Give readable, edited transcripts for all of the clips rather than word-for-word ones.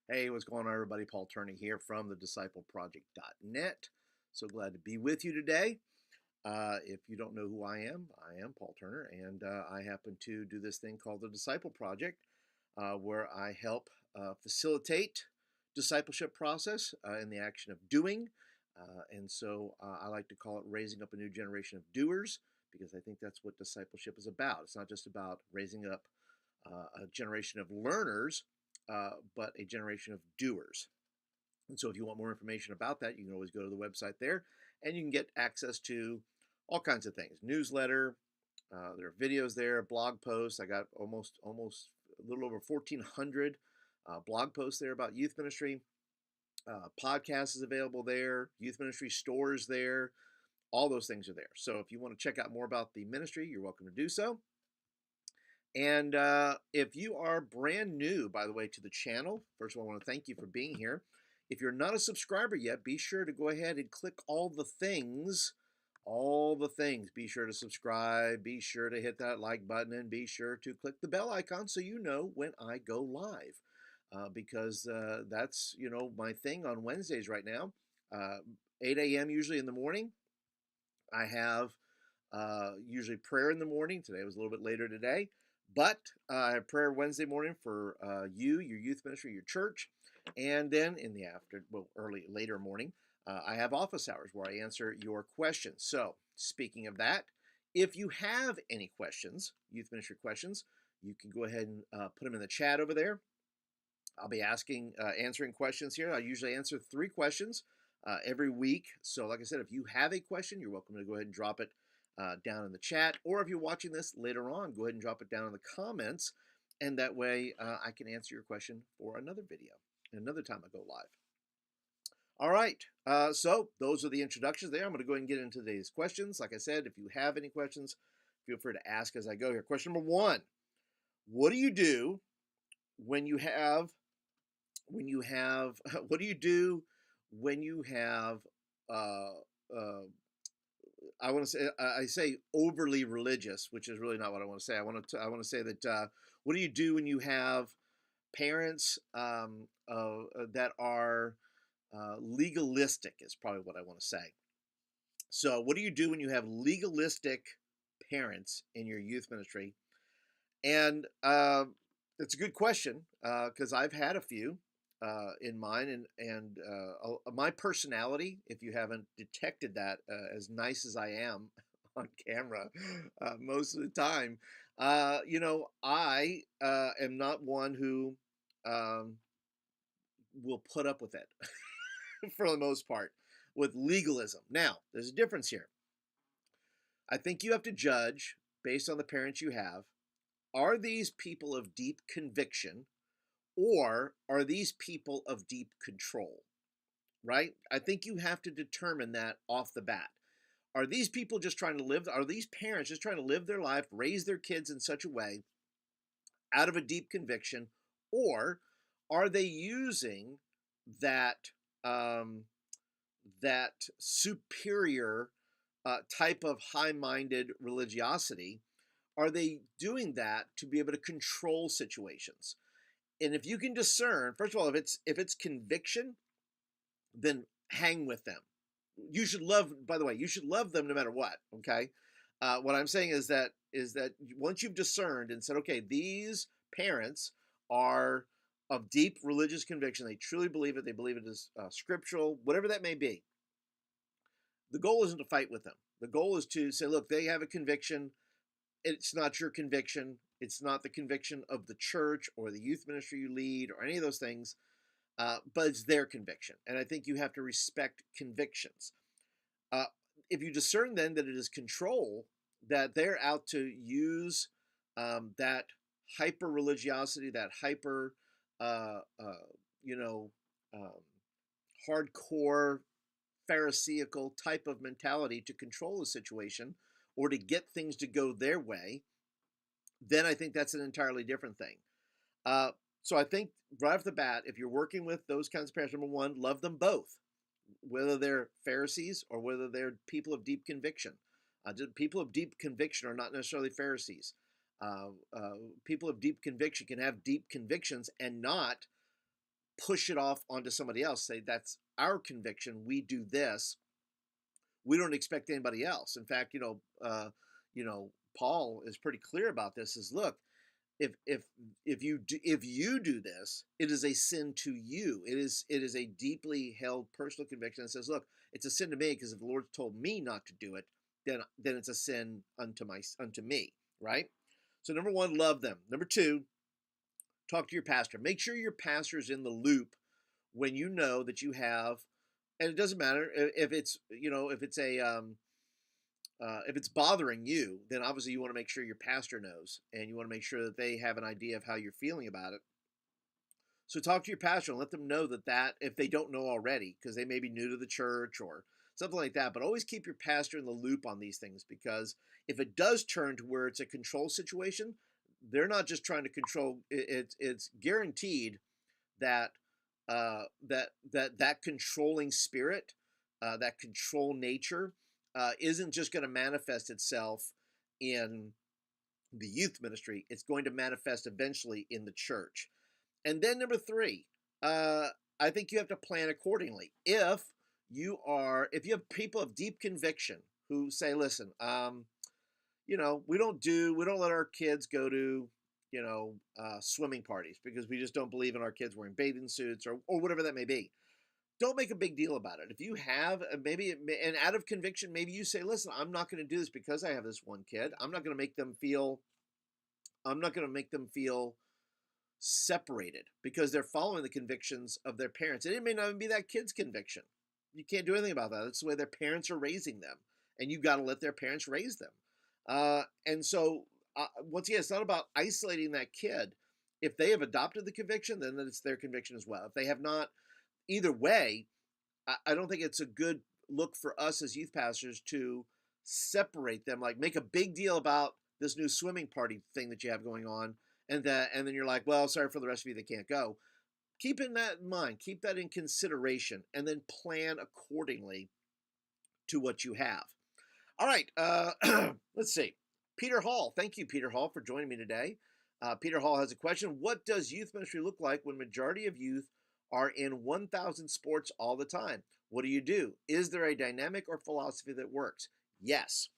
Hey, what's going on, everybody? Paul Turney here from the discipleproject.net. So glad to be with you today. If you don't know who I am Paul Turner, and I happen to do this thing called the Disciple Project, where I help facilitate discipleship process in the action of doing. And so I like to call it raising up a new generation of doers, because I think that's what discipleship is about. It's not just about raising up a generation of learners, but a generation of doers. And so if you want more information about that, you can always go to the website there, and you can get access to all kinds of things: newsletter, there are videos there, blog posts. I got almost a little over 1,400 blog posts there about youth ministry. Podcast is available there, youth ministry stores there, all those things are there. So if you want to check out more about the ministry, you're welcome to do so. And if you are brand new, by the way, to the channel, first of all, I want to thank you for being here. If you're not a subscriber yet, be sure to go ahead and click all the things. All the things. Be sure to subscribe. Be sure to hit that like button, and be sure to click the bell icon so you know when I go live. Because that's, my thing on Wednesdays right now. 8 a.m. usually in the morning. I have usually prayer in the morning. Today was a little bit later today. But I have prayer Wednesday morning for your youth ministry, your church. And then in the later morning, I have office hours where I answer your questions. So speaking of that, if you have any questions, youth ministry questions, you can go ahead and put them in the chat over there. I'll be answering questions here. I usually answer 3 questions every week. So like I said, if you have a question, you're welcome to go ahead and drop it down in the chat. Or if you're watching this later on, go ahead and drop it down in the comments. And that way I can answer your question for another video, another time I go live. All right. So those are the introductions there. I'm going to go ahead and get into today's questions. Like I said, if you have any questions, feel free to ask as I go here. Question number 1. What do you do when you have what do you do when you have uh, uh, I say overly religious, which is really not what I want to say. I want to say that what do you do when you have parents that are legalistic is probably what I want to say. So what do you do when you have legalistic parents in your youth ministry? And it's a good question, because I've had a few in mine, and my personality, if you haven't detected that, as nice as I am on camera most of the time, I am not one who um, will put up with it for the most part, with legalism. Now, there's a difference here. I think you have to judge based on the parents you have. Are these people of deep conviction, or are these people of deep control? Right? I think you have to determine that off the bat. Are these people just trying to live? Are these parents just trying to live their life, raise their kids in such a way out of a deep conviction, or are they using that um, that superior type of high-minded religiosity? Are they doing that to be able to control situations? And if you can discern, first of all, if it's conviction, then hang with them. You should love, by the way, you should love them no matter what. Okay. What I'm saying is that once you've discerned and said, okay, these parents are of deep religious conviction, they truly believe it, they believe it is scriptural, whatever that may be. The goal isn't to fight with them. The goal is to say, look, they have a conviction. It's not your conviction. It's not the conviction of the church or the youth ministry you lead or any of those things, but it's their conviction. And I think you have to respect convictions. If you discern then that it is control, that they're out to use that hyper religiosity, that hyper, uh, uh, you know, um, hardcore Pharisaical type of mentality to control the situation or to get things to go their way, then I think that's an entirely different thing. Uh, so I think right off the bat, if you're working with those kinds of parents, number 1, love them both, whether they're Pharisees or whether they're people of deep conviction. People of deep conviction are not necessarily Pharisees. People of deep conviction can have deep convictions and not push it off onto somebody else. Say, that's our conviction. We do this. We don't expect anybody else. In fact, Paul is pretty clear about this. Is look, if you do this, it is a sin to you. It is a deeply held personal conviction that says, look, it's a sin to me because if the Lord told me not to do it, then it's a sin unto me, right? So number one, love them. Number two, talk to your pastor. Make sure your pastor is in the loop when you know that you have, and it doesn't matter if it's if it's bothering you, then obviously you want to make sure your pastor knows, and you want to make sure that they have an idea of how you're feeling about it. So talk to your pastor and let them know that if they don't know already, because they may be new to the church or something like that. But always keep your pastor in the loop on these things, because if it does turn to where it's a control situation, they're not just trying to control. It's guaranteed that that controlling spirit, that control nature, isn't just going to manifest itself in the youth ministry. It's going to manifest eventually in the church. And then number three, I think you have to plan accordingly. If you have people of deep conviction who say, listen, we don't let our kids go to, swimming parties because we just don't believe in our kids wearing bathing suits or whatever that may be. Don't make a big deal about it. If you have and out of conviction, maybe you say, listen, I'm not going to do this because I have this one kid. I'm not going to make them feel separated because they're following the convictions of their parents. And it may not even be that kid's conviction. You can't do anything about that. That's the way their parents are raising them. And you got to let their parents raise them. And so, once again, it's not about isolating that kid. If they have adopted the conviction, then it's their conviction as well. If they have not, either way, I don't think it's a good look for us as youth pastors to separate them, like make a big deal about this new swimming party thing that you have going on, and then you're like, well, sorry for the rest of you that can't go. Keeping that in mind, keep that in consideration, and then plan accordingly to what you have. All right, let's see. Peter Hall, thank you, Peter Hall, for joining me today. Peter Hall has a question. What does youth ministry look like when majority of youth are in 1,000 sports all the time? What do you do? Is there a dynamic or philosophy that works? Yes,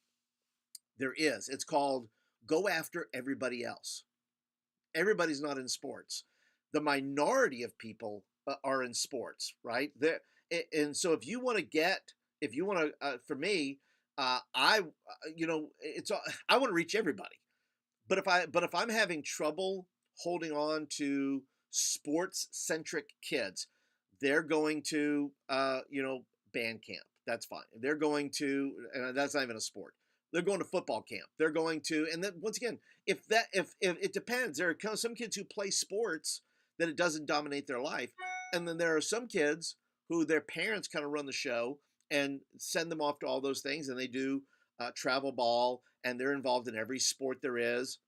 there is. It's called go after everybody else. Everybody's not in sports. The minority of people are in sports, right? And so if you want to, for me, I want to reach everybody. But if I'm having trouble holding on to sports centric kids, they're going to band camp. That's fine. They're going to, and that's not even a sport. They're going to football camp. They're going to, and then once again, if it depends. There are some kids who play sports that it doesn't dominate their life, and then there are some kids who their parents kind of run the show and send them off to all those things, and they do travel ball, and they're involved in every sport there is.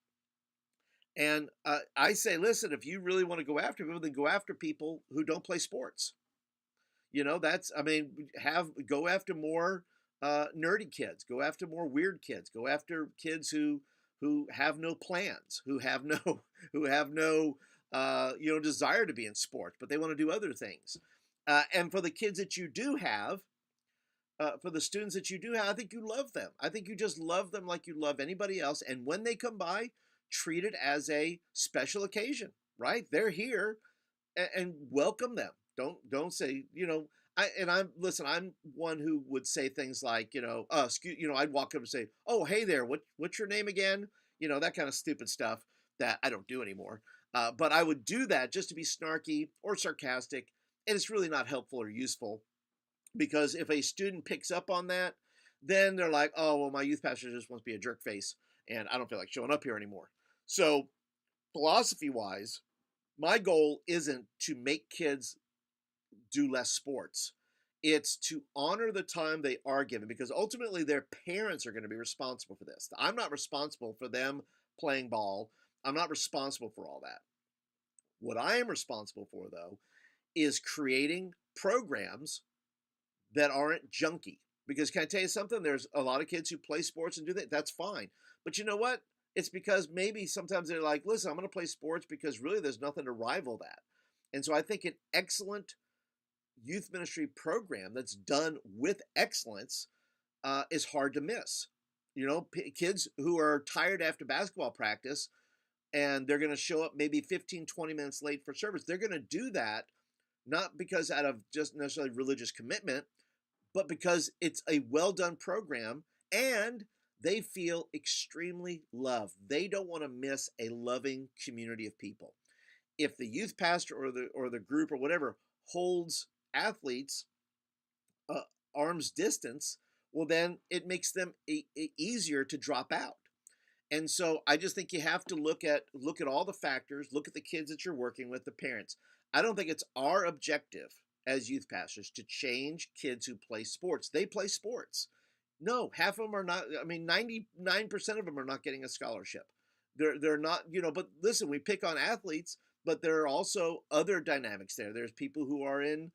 And I say, listen, if you really want to go after people, then go after people who don't play sports. Go after more nerdy kids, go after more weird kids, go after kids who have no plans, who have no desire to be in sports, but they want to do other things. And for the kids that you do have, for the students that you do have, I think you love them. I think you just love them like you love anybody else. And when they come by, treat it as a special occasion, right? They're here, and welcome them. Don't say, I'm one who would say things like, I'd walk up and say, oh, hey there, what's your name again? That kind of stupid stuff that I don't do anymore. But I would do that just to be snarky or sarcastic, and it's really not helpful or useful, because if a student picks up on that, then they're like, oh, well, my youth pastor just wants to be a jerk face, and I don't feel like showing up here anymore. So philosophy-wise, my goal isn't to make kids do less sports. It's to honor the time they are given, because ultimately their parents are going to be responsible for this. I'm not responsible for them playing ball. I'm not responsible for all that. What I am responsible for, though, is creating programs that aren't junky. Because can I tell you something? There's a lot of kids who play sports and do that. That's fine. But you know what? It's because maybe sometimes they're like, listen, I'm going to play sports because really there's nothing to rival that. And so I think an excellent youth ministry program that's done with excellence is hard to miss. Kids who are tired after basketball practice and they're going to show up maybe 15, 20 minutes late for service. They're going to do that not because out of just necessarily religious commitment, but because it's a well done program and they feel extremely loved. They don't want to miss a loving community of people. If the youth pastor or the group or whatever holds athletes uh, arm's distance, well, then it makes them easier to drop out. And so I just think you have to look at all the factors, look at the kids that you're working with, the parents. I don't think it's our objective as youth pastors to change kids who play sports. They play sports. No, half of them are not. I mean, 99% of them are not getting a scholarship. They're not, but listen, we pick on athletes, but there are also other dynamics there. There's people who are in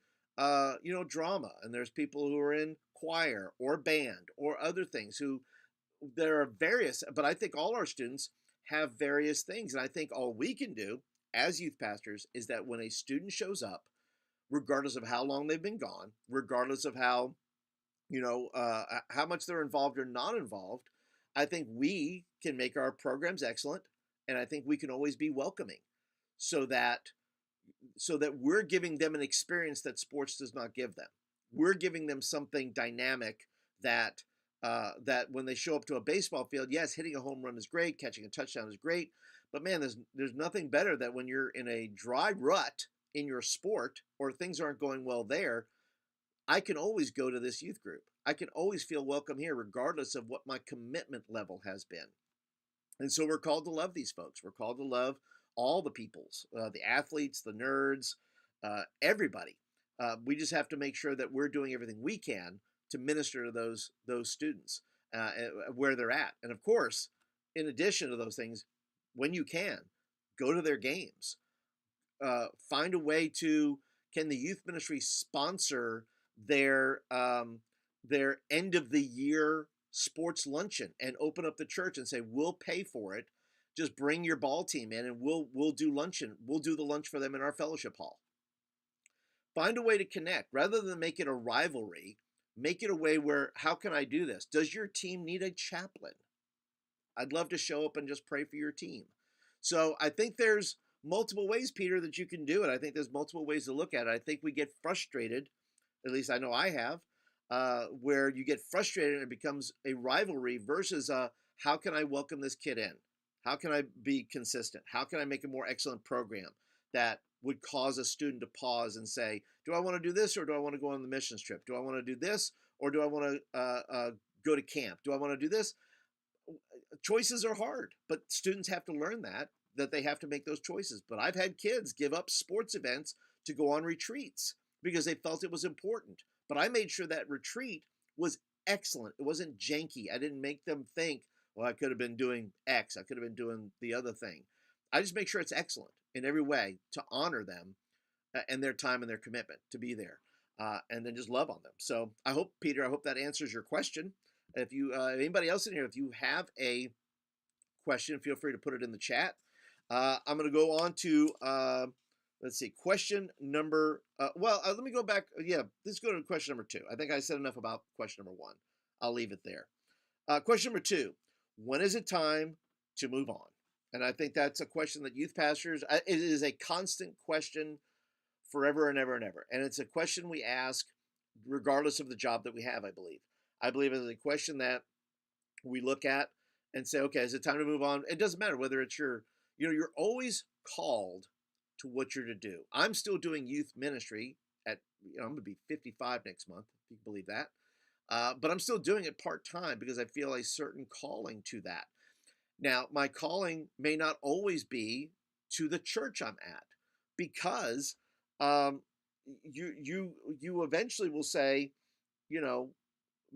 drama, and there's people who are in choir or band or other things who there are various, but I think all our students have various things. And I think all we can do as youth pastors is that when a student shows up, regardless of how long they've been gone, regardless of how much they're involved or not involved, I think we can make our programs excellent. And I think we can always be welcoming so that we're giving them an experience that sports does not give them. We're giving them something dynamic that when they show up to a baseball field, yes, hitting a home run is great, catching a touchdown is great, but man, there's nothing better that when you're in a dry rut in your sport or things aren't going well there, I can always go to this youth group. I can always feel welcome here, regardless of what my commitment level has been. And so we're called to love these folks. We're called to love all the peoples, the athletes, the nerds, everybody. We just have to make sure that we're doing everything we can to minister to those students where they're at. And of course, in addition to those things, when you can, go to their games. Find a way to, can the youth ministry sponsor their end of the year sports luncheon and open up the church and say, we'll pay for it. Just bring your ball team in and we'll do luncheon. We'll do the lunch for them in our fellowship hall. Find a way to connect rather than make it a rivalry. Make it a way where, how can I do this? Does your team need a chaplain? I'd love to show up and just pray for your team. So I think there's multiple ways, Peter, that you can do it. I think there's multiple ways to look at it. I think we get frustrated, at least I know I have, where you get frustrated and it becomes a rivalry versus how can I welcome this kid in? How can I be consistent? How can I make a more excellent program that would cause a student to pause and say, do I want to do this or do I want to go on the missions trip? Do I want to do this or do I want to go to camp? Do I want to do this? Choices are hard, but students have to learn that they have to make those choices. But I've had kids give up sports events to go on retreats because they felt it was important. But I made sure that retreat was excellent. It wasn't janky. I didn't make them think, well, I could have been doing X. I could have been doing the other thing. I just make sure it's excellent in every way to honor them and their time and their commitment to be there, and then just love on them. So I hope, Peter, that answers your question. If you, anybody else in here, if you have a question, feel free to put it in the chat. I'm going to go on to, let's see, question number, let me go back. Yeah, let's go to question number 2. I think I said enough about question number 1. I'll leave it there. Question number 2, when is it time to move on? And I think that's a question that youth pastors, it is a constant question forever and ever and ever. And it's a question we ask regardless of the job that we have, I believe. I believe it is a question that we look at and say, okay, is it time to move on? It doesn't matter whether it's you're always called to what you're to do. I'm still doing youth ministry at, I'm going to be 55 next month, if you can believe that. But I'm still doing it part-time because I feel a certain calling to that. Now, my calling may not always be to the church I'm at because you eventually will say,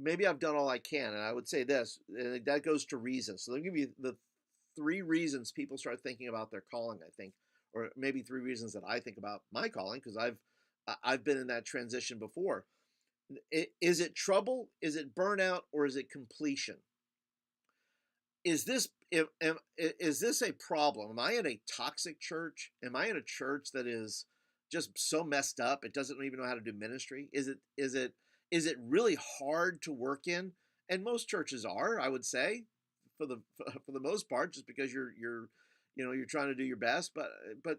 maybe I've done all I can. And I would say this, and that goes to reasons. So let me give you the 3 reasons people start thinking about their calling, I think, or maybe 3 reasons that I think about my calling, because I've been in that transition before. Is it trouble? Is it burnout? Or is it completion? Is this a problem? Am I in a toxic church? Am I in a church that is just so messed up it doesn't even know how to do ministry? Is it really hard to work in? And most churches are, I would say, for the for the most part, just because you're trying to do your best. But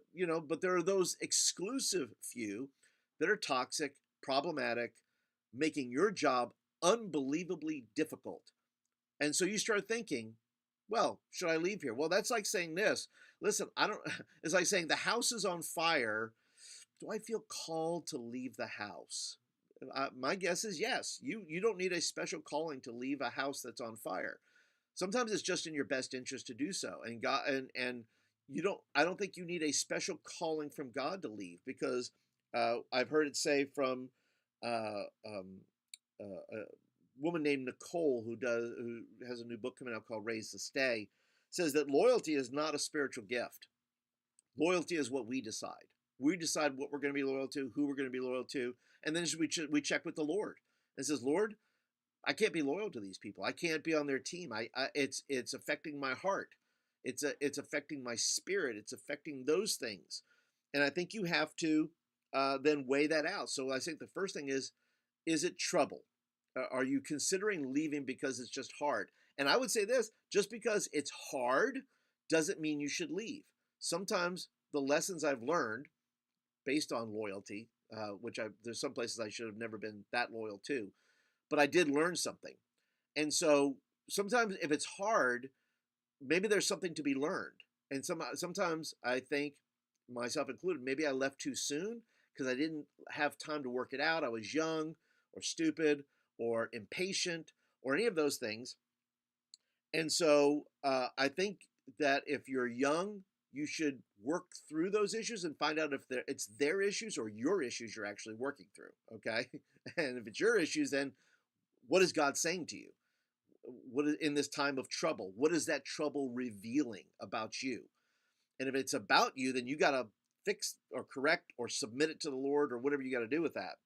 there are those exclusive few that are toxic, problematic, making your job unbelievably difficult. And so you start thinking, well, should I leave here? Well, that's like saying this. Listen, I don't, it's like saying the house is on fire. Do I feel called to leave the house? My guess is yes. You don't need a special calling to leave a house that's on fire. Sometimes it's just in your best interest to do so. And God and you don't. I don't think you need a special calling from God to leave, because I've heard it say from uh, um, a woman named Nicole who has a new book coming out called Raise to Stay, says that loyalty is not a spiritual gift. Loyalty is what we decide. We decide what we're going to be loyal to, who we're going to be loyal to, and then we check with the Lord and says, Lord, I can't be loyal to these people. I can't be on their team. It's affecting my heart. It's affecting my spirit. It's affecting those things, and I think you have to then weigh that out. So I think the first thing is it trouble? Are you considering leaving because it's just hard? And I would say this: just because it's hard doesn't mean you should leave. Sometimes the lessons I've learned based on loyalty, there's some places I should have never been that loyal to, but I did learn something. And so sometimes if it's hard, maybe there's something to be learned. And sometimes I think, myself included, maybe I left too soon because I didn't have time to work it out. I was young or stupid or impatient or any of those things. And so I think that if you're young, you should work through those issues and find out if it's their issues or your issues you're actually working through. Okay. And if it's your issues, then what is God saying to you? What is in this time of trouble? What is that trouble revealing about you? And if it's about you, then you got to fix or correct or submit it to the Lord or whatever you got to do with that.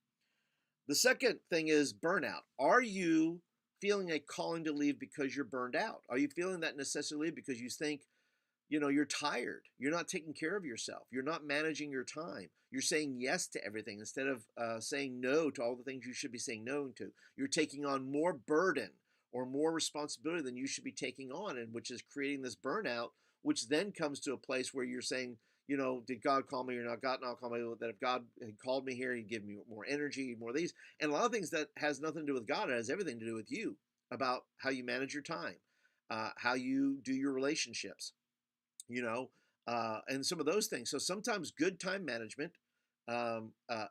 The second thing is burnout. Are you feeling a calling to leave because you're burned out? Are you feeling that necessity to leave because you think, you're tired? You're not taking care of yourself. You're not managing your time. You're saying yes to everything instead of saying no to all the things you should be saying no to. You're taking on more burden or more responsibility than you should be taking on, and which is creating this burnout, which then comes to a place where you're saying, did God call me or not? God not call me. That if God had called me here, He'd give me more energy, more of these, and a lot of things that has nothing to do with God. It has everything to do with you, about how you manage your time, how you do your relationships, and some of those things. So sometimes good time management,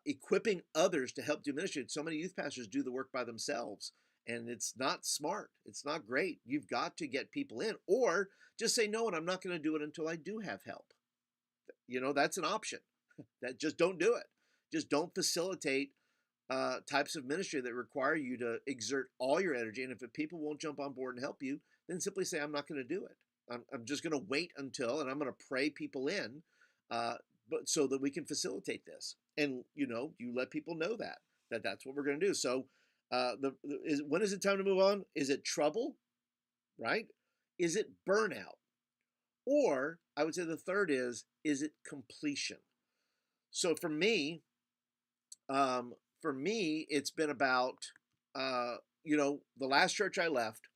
equipping others to help do ministry. So many youth pastors do the work by themselves, and it's not smart. It's not great. You've got to get people in, or just say no, and I'm not going to do it until I do have help. That's an option. That just don't do it. Just don't facilitate types of ministry that require you to exert all your energy. And if people won't jump on board and help you, then simply say, I'm not going to do it. I'm just going to wait until, and I'm going to pray people in, but so that we can facilitate this. And you let people know that's what we're going to do. So, when is it time to move on? Is it trouble, right? Is it burnout? Or I would say the third is it completion? So for me, it's been about, the last church I left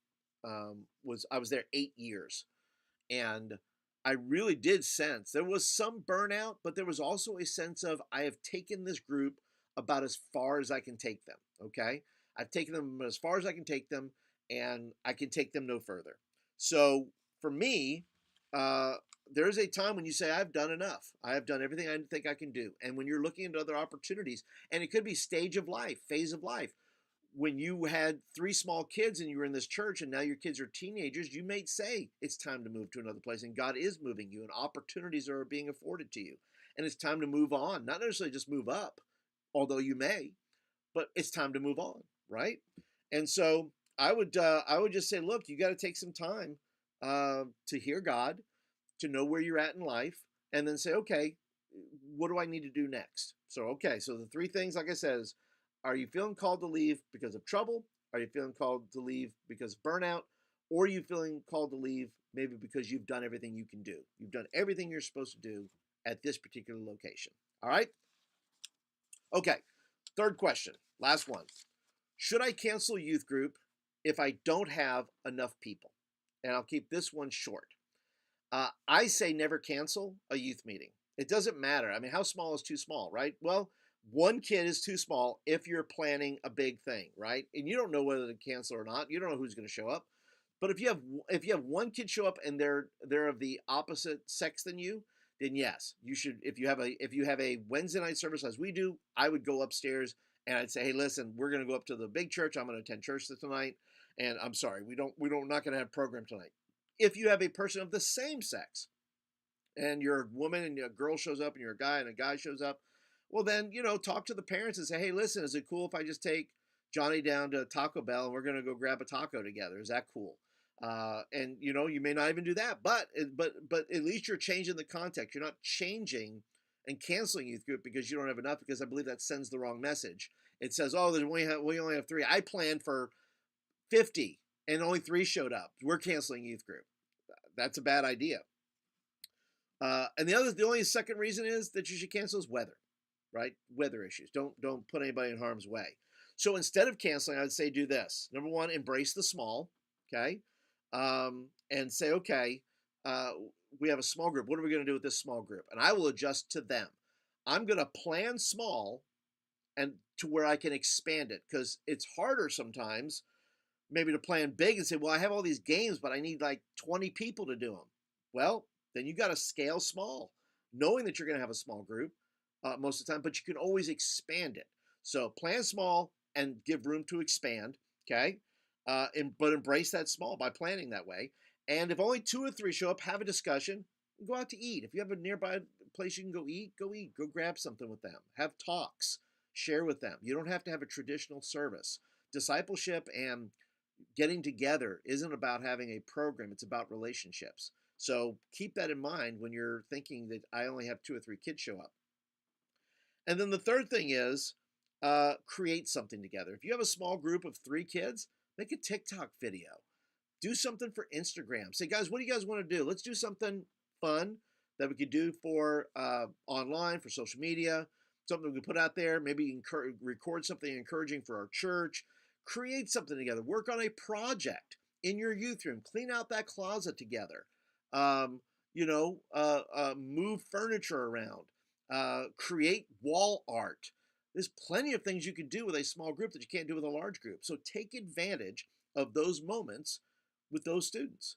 I was there 8 years. And I really did sense there was some burnout, but there was also a sense of, I have taken this group about as far as I can take them. Okay. I've taken them as far as I can take them, and I can take them no further. So for me, there's a time when you say, I've done enough. I have done everything I think I can do. And when you're looking at other opportunities, and it could be stage of life, phase of life, when you had 3 small kids and you were in this church and now your kids are teenagers, you may say it's time to move to another place, and God is moving you and opportunities are being afforded to you. And it's time to move on, not necessarily just move up, although you may, but it's time to move on, right? And so I would just say, look, you got to take some time to hear God, to know where you're at in life, and then say, okay, what do I need to do next? So the 3 things, like I said, is, are you feeling called to leave because of trouble? Are you feeling called to leave because of burnout? Or are you feeling called to leave maybe because you've done everything you can do? You've done everything you're supposed to do at this particular location. All right? Okay, third question, last one. Should I cancel youth group if I don't have enough people? And I'll keep this one short. I say never cancel a youth meeting. It doesn't matter. I mean, how small is too small, right? Well, one kid is too small if you're planning a big thing, right? And you don't know whether to cancel or not. You don't know who's going to show up. But if you have one kid show up and they're of the opposite sex than you, then yes, you should. If you have a Wednesday night service as we do, I would go upstairs and I'd say, hey, listen, we're going to go up to the big church. I'm going to attend church tonight, and I'm sorry, we don't not going to have program tonight. If you have a person of the same sex and you're a woman and a girl shows up and you're a guy and a guy shows up, well then, talk to the parents and say, hey, listen, is it cool if I just take Johnny down to Taco Bell and we're going to go grab a taco together? Is that cool? And you may not even do that, but at least you're changing the context. You're not changing and canceling youth group because you don't have enough, because I believe that sends the wrong message. It says, oh, we only have 3. I planned for 50 and only 3 showed up. We're canceling youth group. That's a bad idea. And the only second reason is that you should cancel is weather, right? Weather issues. Don't put anybody in harm's way. So instead of canceling, I'd say do this. Number one, embrace the small, okay? And say, okay, we have a small group. What are we going to do with this small group? And I will adjust to them. I'm going to plan small and to where I can expand it, because it's harder sometimes maybe to plan big and say, well, I have all these games, but I need like 20 people to do them. Well, then you got to scale small, knowing that you're going to have a small group most of the time, but you can always expand it. So plan small and give room to expand, okay? But embrace that small by planning that way. And if only 2 or 3 show up, have a discussion, and go out to eat. If you have a nearby place you can go eat, go grab something with them. Have talks, share with them. You don't have to have a traditional service. Discipleship and getting together isn't about having a program, it's about relationships. So keep that in mind when you're thinking that I only have 2 or 3 kids show up. And then the third thing is create something together. If you have a small group of 3 kids, make a TikTok video. Do something for Instagram. Say, guys, what do you guys want to do? Let's do something fun that we could do for online, for social media, something we can put out there. Maybe record something encouraging for our church. Create something together. Work on a project in your youth room. Clean out that closet together. Move furniture around. Create wall art. There's plenty of things you can do with a small group that you can't do with a large group. So take advantage of those moments with those students,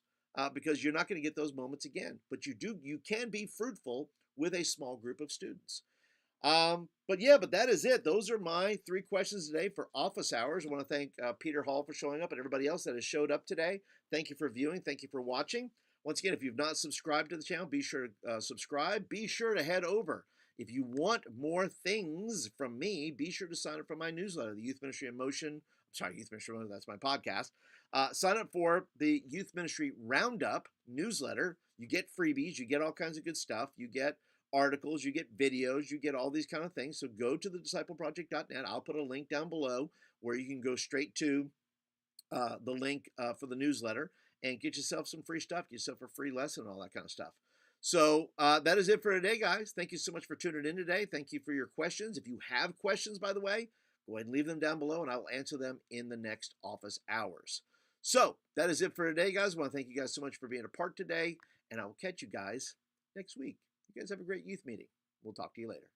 because you're not going to get those moments again. But you can be fruitful with a small group of students. But that is it. Those are my 3 questions today for office hours. I want to thank Peter Hall for showing up and everybody else that has showed up today. Thank you for viewing. Thank you for watching. Once again, if you've not subscribed to the channel, be sure to subscribe. Be sure to head over. If you want more things from me, be sure to sign up for my newsletter, the Youth Ministry in Motion. Sorry, Youth Ministry in Motion, that's my podcast. Sign up for the Youth Ministry Roundup newsletter. You get freebies. You get all kinds of good stuff. You get articles, you get videos, you get all these kind of things. So go to the discipleproject.net. I'll put a link down below where you can go straight to the link for the newsletter and get yourself some free stuff, get yourself a free lesson, all that kind of stuff. So that is it for today, guys. Thank you so much for tuning in today. Thank you for your questions. If you have questions, by the way, go ahead and leave them down below and I'll answer them in the next office hours. So that is it for today, guys. I want to thank you guys so much for being a part today, and I will catch you guys next week. You guys have a great youth meeting. We'll talk to you later.